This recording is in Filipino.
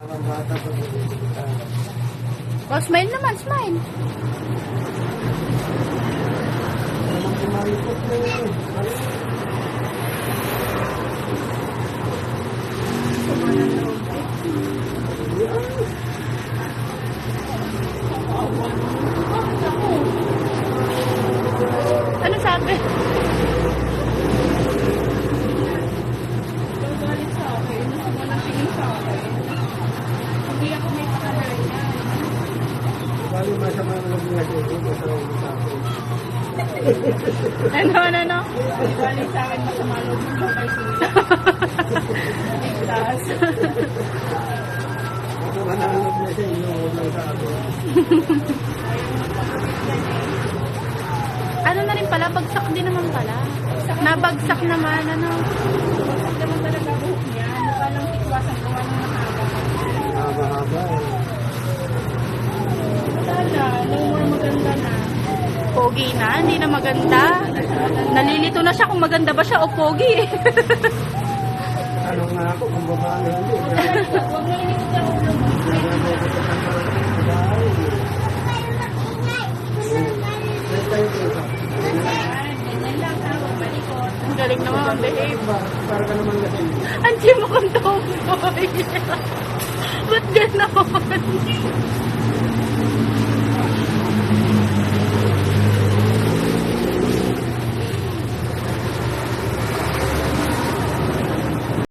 Mga bata pa dito. Oh, smile naman, smile. Naman kumalikot na yun. Ano sabi? Galit sa akin. Walang tingin sa akin. Hindi ako may pakalay niya. Bali masama na lang nga dito. Masama sa akin. Ano? Galit sa akin masama loob mo kay Suya. Itas. Ako mananap na siya. Inuod lang sa akin. Ano na rin pala, bagsak din naman pala. Nabagsak naman, ano. Wasak naman talaga buhok niya. Mukha lang tikwas ang gawa ng mahaba. Haba-haba eh. Wala na. No more maganda na. Pogi na, hindi na maganda. Nalilito na siya kung maganda ba siya o pogi. Ano nga ako kung babae hindi. Huwag na inikot ang ulo mo. Ganyan lang ha. Huwag malikot. Ang galing naman, behave. Para ka naman kasi. Andiyan mo kong tomboy. Ba't gano'n?